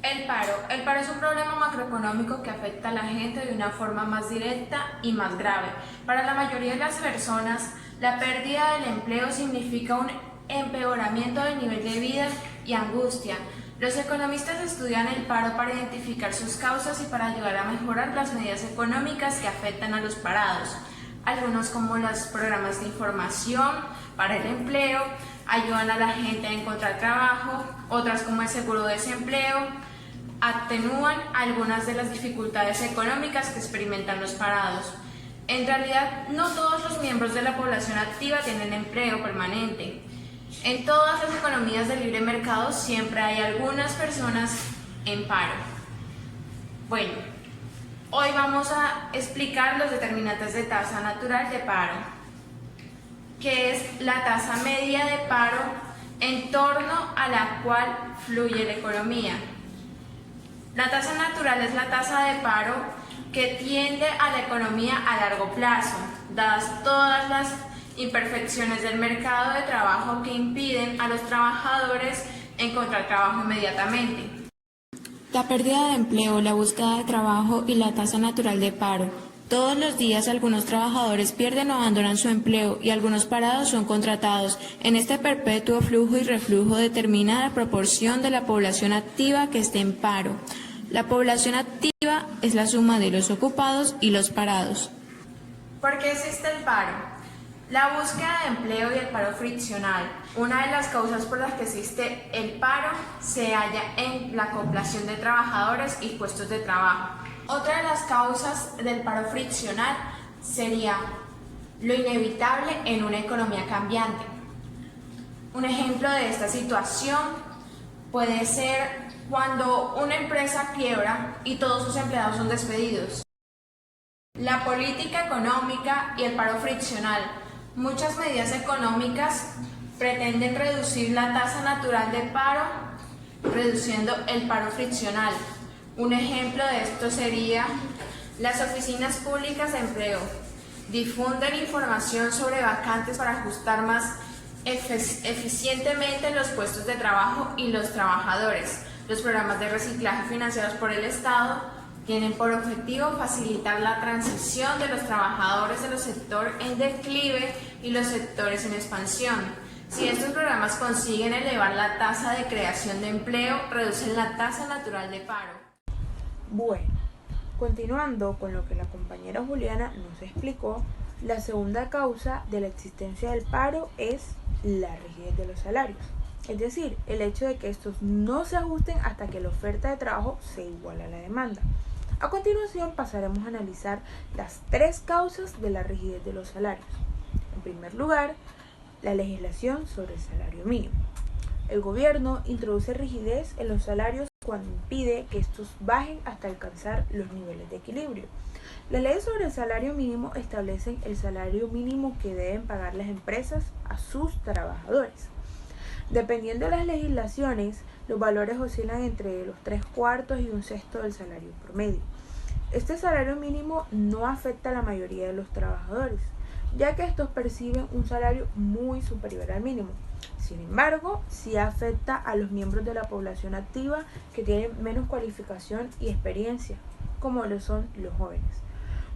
El paro es un problema macroeconómico que afecta a la gente de una forma más directa y más grave. Para la mayoría de las personas, la pérdida del empleo significa un empeoramiento del nivel de vida y angustia. Los economistas estudian el paro para identificar sus causas y para ayudar a mejorar las medidas económicas que afectan a los parados. Algunos, como los programas de información para el empleo, ayudan a la gente a encontrar trabajo. Otras, como el seguro de desempleo, atenúan algunas de las dificultades económicas que experimentan los parados. En realidad, no todos los miembros de la población activa tienen empleo permanente. En todas las economías de libre mercado siempre hay algunas personas en paro. Bueno, hoy vamos a explicar los determinantes de tasa natural de paro, que es la tasa media de paro en torno a la cual fluye la economía. La tasa natural es la tasa de paro que tiende a la economía a largo plazo, dadas todas las imperfecciones del mercado de trabajo que impiden a los trabajadores encontrar trabajo inmediatamente. La pérdida de empleo, la búsqueda de trabajo y la tasa natural de paro. Todos los días algunos trabajadores pierden o abandonan su empleo y algunos parados son contratados. En este perpetuo flujo y reflujo determina la proporción de la población activa que esté en paro. La población activa es la suma de los ocupados y los parados. ¿Por qué existe el paro? La búsqueda de empleo y el paro friccional. Una de las causas por las que existe el paro se halla en la acoplación de trabajadores y puestos de trabajo. Otra de las causas del paro friccional sería lo inevitable en una economía cambiante. Un ejemplo de esta situación puede ser cuando una empresa quiebra y todos sus empleados son despedidos. La política económica y el paro friccional. Muchas medidas económicas pretenden reducir la tasa natural de paro, reduciendo el paro friccional. Un ejemplo de esto sería las oficinas públicas de empleo. Difunden información sobre vacantes para ajustar más eficientemente los puestos de trabajo y los trabajadores. Los programas de reciclaje financiados por el Estado tienen por objetivo facilitar la transición de los trabajadores de los sectores en declive y los sectores en expansión. Si estos programas consiguen elevar la tasa de creación de empleo, reducen la tasa natural de paro. Bueno, continuando con lo que la compañera Juliana nos explicó, la segunda causa de la existencia del paro es la rigidez de los salarios. Es decir, el hecho de que estos no se ajusten hasta que la oferta de trabajo se iguala a la demanda. A continuación pasaremos a analizar las tres causas de la rigidez de los salarios. En primer lugar, la legislación sobre el salario mínimo. El gobierno introduce rigidez en los salarios cuando impide que estos bajen hasta alcanzar los niveles de equilibrio. Las leyes sobre el salario mínimo establecen el salario mínimo que deben pagar las empresas a sus trabajadores. Dependiendo de las legislaciones, los valores oscilan entre los 3/4 y 1/6 del salario promedio. Este salario mínimo no afecta a la mayoría de los trabajadores, ya que estos perciben un salario muy superior al mínimo. Sin embargo, sí afecta a los miembros de la población activa que tienen menos cualificación y experiencia, como lo son los jóvenes,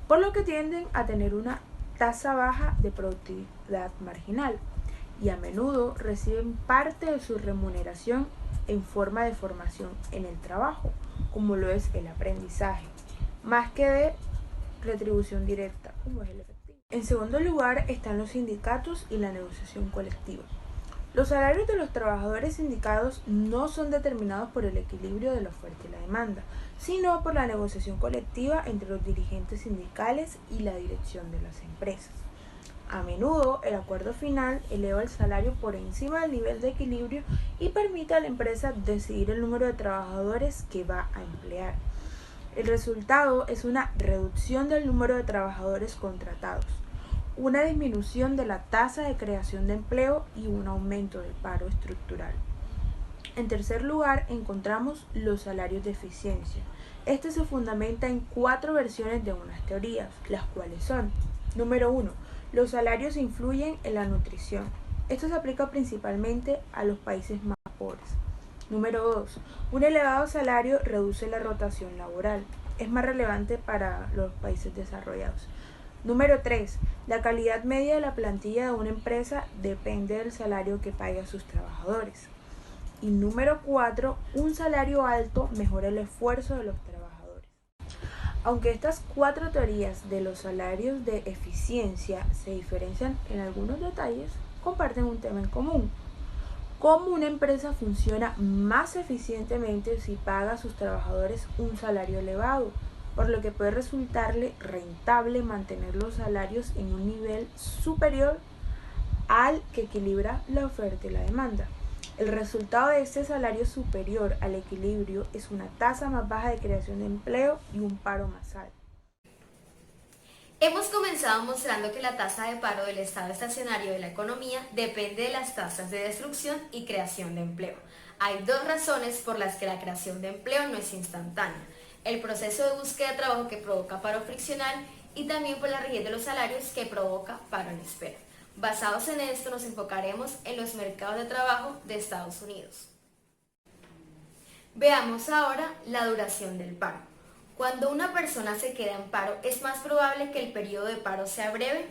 por lo que tienden a tener una tasa baja de productividad marginal y a menudo reciben parte de su remuneración en forma de formación en el trabajo, como lo es el aprendizaje, más que de retribución directa, como es el efectivo. En segundo lugar están los sindicatos y la negociación colectiva. Los salarios de los trabajadores sindicados no son determinados por el equilibrio de la oferta y la demanda, sino por la negociación colectiva entre los dirigentes sindicales y la dirección de las empresas. A menudo, el acuerdo final eleva el salario por encima del nivel de equilibrio y permite a la empresa decidir el número de trabajadores que va a emplear. El resultado es una reducción del número de trabajadores contratados, una disminución de la tasa de creación de empleo y un aumento del paro estructural. En tercer lugar, encontramos los salarios de eficiencia. Este se fundamenta en 4 versiones de unas teorías, las cuales son: número 1. Los salarios influyen en la nutrición. Esto se aplica principalmente a los países más pobres. Número 2. Un elevado salario reduce la rotación laboral. Es más relevante para los países desarrollados. Número 3. La calidad media de la plantilla de una empresa depende del salario que pague a sus trabajadores. Y número 4. Un salario alto mejora el esfuerzo de los trabajadores. Aunque estas 4 teorías de los salarios de eficiencia se diferencian en algunos detalles, comparten un tema en común: cómo una empresa funciona más eficientemente si paga a sus trabajadores un salario elevado, por lo que puede resultarle rentable mantener los salarios en un nivel superior al que equilibra la oferta y la demanda. El resultado de este salario superior al equilibrio es una tasa más baja de creación de empleo y un paro más alto. Hemos comenzado mostrando que la tasa de paro del estado estacionario de la economía depende de las tasas de destrucción y creación de empleo. Hay 2 razones por las que la creación de empleo no es instantánea: el proceso de búsqueda de trabajo que provoca paro friccional y también por la rigidez de los salarios que provoca paro en espera. Basados en esto, nos enfocaremos en los mercados de trabajo de Estados Unidos. Veamos ahora la duración del paro. Cuando una persona se queda en paro, es más probable que el periodo de paro sea breve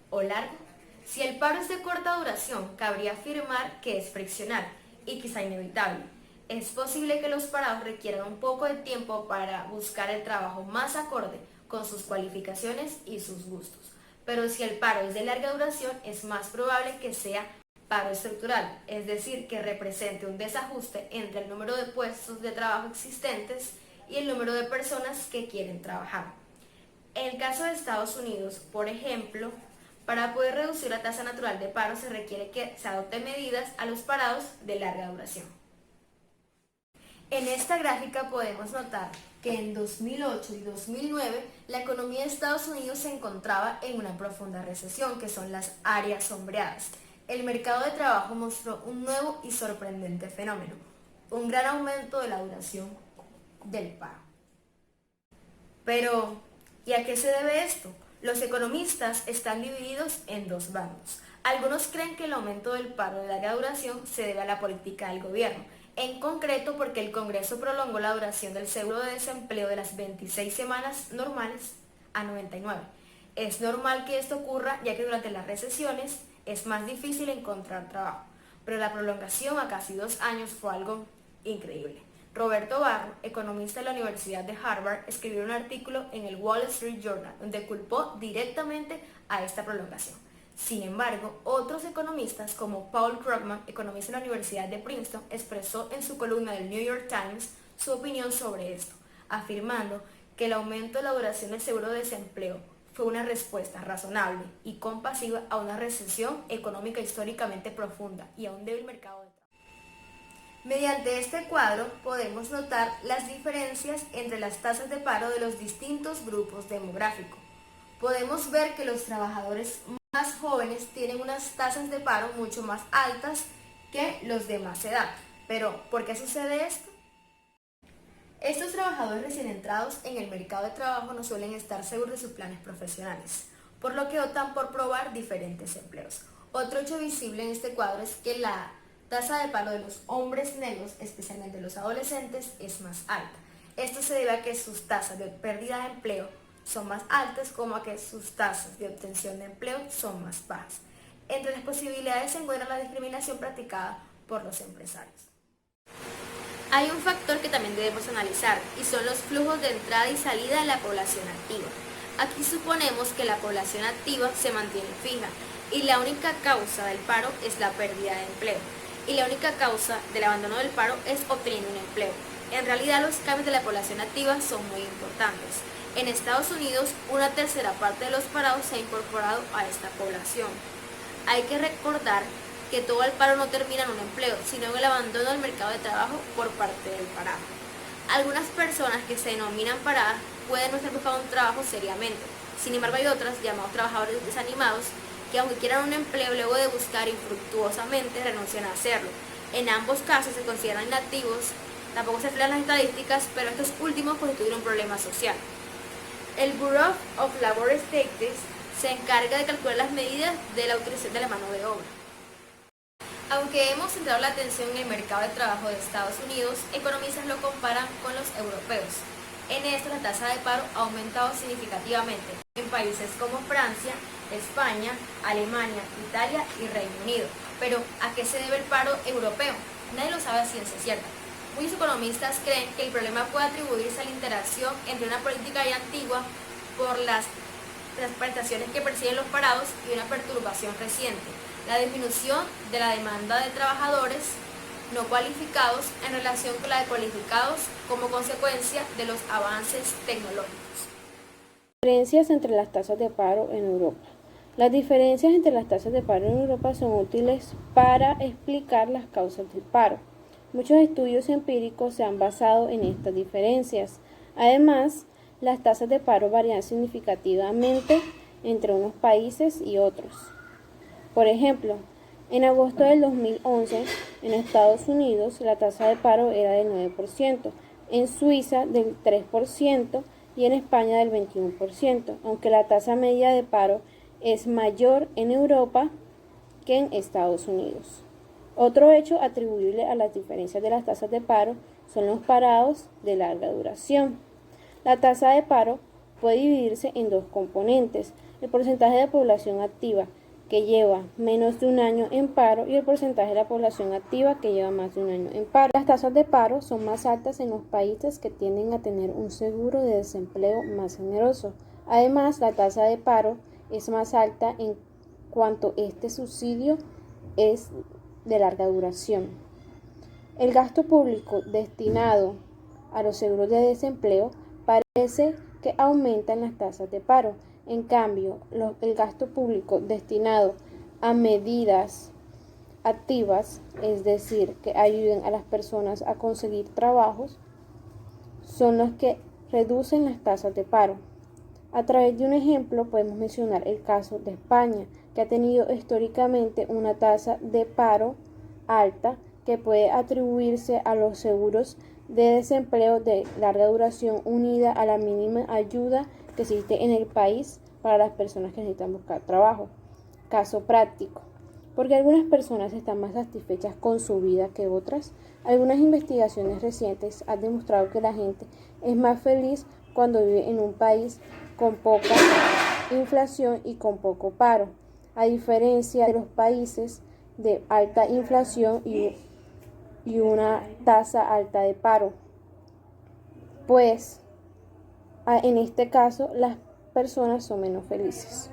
o largo. Si el paro es de corta duración, cabría afirmar que es friccional y quizá inevitable. Es posible que los parados requieran un poco de tiempo para buscar el trabajo más acorde con sus cualificaciones y sus gustos. Pero si el paro es de larga duración, es más probable que sea paro estructural, es decir, que represente un desajuste entre el número de puestos de trabajo existentes y el número de personas que quieren trabajar. En el caso de Estados Unidos, por ejemplo, para poder reducir la tasa natural de paro se requiere que se adopten medidas a los parados de larga duración. En esta gráfica podemos notar que en 2008 y 2009 la economía de Estados Unidos se encontraba en una profunda recesión, que son las áreas sombreadas. El mercado de trabajo mostró un nuevo y sorprendente fenómeno: un gran aumento de la duración del paro. Pero, ¿y a qué se debe esto? Los economistas están divididos en 2 bandos. Algunos creen que el aumento del paro de larga duración se debe a la política del gobierno, en concreto porque el Congreso prolongó la duración del seguro de desempleo de las 26 semanas normales a 99. Es normal que esto ocurra, ya que durante las recesiones es más difícil encontrar trabajo, pero la prolongación a casi 2 años fue algo increíble. Roberto Barro, economista de la Universidad de Harvard, escribió un artículo en el Wall Street Journal donde culpó directamente a esta prolongación. Sin embargo, otros economistas como Paul Krugman, economista de la Universidad de Princeton, expresó en su columna del New York Times su opinión sobre esto, afirmando que el aumento de la duración del seguro de desempleo fue una respuesta razonable y compasiva a una recesión económica históricamente profunda y a un débil mercado de trabajo. Mediante este cuadro podemos notar las diferencias entre las tasas de paro de los distintos grupos demográficos. Podemos ver que los trabajadores más jóvenes tienen unas tasas de paro mucho más altas que los de más edad. Pero, ¿por qué sucede esto? Estos trabajadores recién entrados en el mercado de trabajo no suelen estar seguros de sus planes profesionales, por lo que optan por probar diferentes empleos. Otro hecho visible en este cuadro es que la tasa de paro de los hombres negros, especialmente los adolescentes, es más alta. Esto se debe a que sus tasas de pérdida de empleo son más altas, como a que sus tasas de obtención de empleo son más bajas. Entre las posibilidades se encuentra la discriminación practicada por los empresarios. Hay un factor que también debemos analizar y son los flujos de entrada y salida de la población activa. Aquí suponemos que la población activa se mantiene fija y la única causa del paro es la pérdida de empleo. Y la única causa del abandono del paro es obteniendo un empleo. En realidad los cambios de la población activa son muy importantes. En Estados Unidos, una tercera parte de los parados se ha incorporado a esta población. Hay que recordar que todo el paro no termina en un empleo, sino en el abandono del mercado de trabajo por parte del parado. Algunas personas que se denominan paradas pueden no estar buscando un trabajo seriamente. Sin embargo, hay otras, llamados trabajadores desanimados, que aunque quieran un empleo, luego de buscar infructuosamente renuncian a hacerlo. En ambos casos se consideran inactivos, tampoco se emplean las estadísticas, pero estos últimos constituyen un problema social. El Bureau of Labor Statistics se encarga de calcular las medidas de la utilización de la mano de obra. Aunque hemos centrado la atención en el mercado de trabajo de Estados Unidos, economistas lo comparan con los europeos. En esto la tasa de paro ha aumentado significativamente en países como Francia, España, Alemania, Italia y Reino Unido. Pero, ¿a qué se debe el paro europeo? Nadie lo sabe a ciencia cierta. Muchos economistas creen que el problema puede atribuirse a la interacción entre una política ya antigua por las prestaciones que perciben los parados y una perturbación reciente, la disminución de la demanda de trabajadores no cualificados en relación con la de cualificados como consecuencia de los avances tecnológicos. Diferencias entre las tasas de paro en Europa. Las diferencias entre las tasas de paro en Europa son útiles para explicar las causas del paro. Muchos estudios empíricos se han basado en estas diferencias. Además, las tasas de paro varían significativamente entre unos países y otros. Por ejemplo, en agosto del 2011, en Estados Unidos, la tasa de paro era del 9%, en Suiza del 3% y en España del 21%, aunque la tasa media de paro es mayor en Europa que en Estados Unidos. Otro hecho atribuible a las diferencias de las tasas de paro son los parados de larga duración. La tasa de paro puede dividirse en dos componentes: el porcentaje de población activa que lleva menos de un año en paro y el porcentaje de la población activa que lleva más de un año en paro. Las tasas de paro son más altas en los países que tienden a tener un seguro de desempleo más generoso. Además, la tasa de paro es más alta en cuanto este subsidio es de larga duración. El gasto público destinado a los seguros de desempleo parece que aumenta en las tasas de paro. En cambio, el gasto público destinado a medidas activas, es decir, que ayuden a las personas a conseguir trabajos, son los que reducen las tasas de paro. A través de un ejemplo podemos mencionar el caso de España, que ha tenido históricamente una tasa de paro alta que puede atribuirse a los seguros de desempleo de larga duración unida a la mínima ayuda que existe en el país para las personas que necesitan buscar trabajo. Caso práctico: porque algunas personas están más satisfechas con su vida que otras. Algunas investigaciones recientes han demostrado que la gente es más feliz cuando vive en un país con poca inflación y con poco paro, a diferencia de los países de alta inflación y una tasa alta de paro, pues en este caso las personas son menos felices.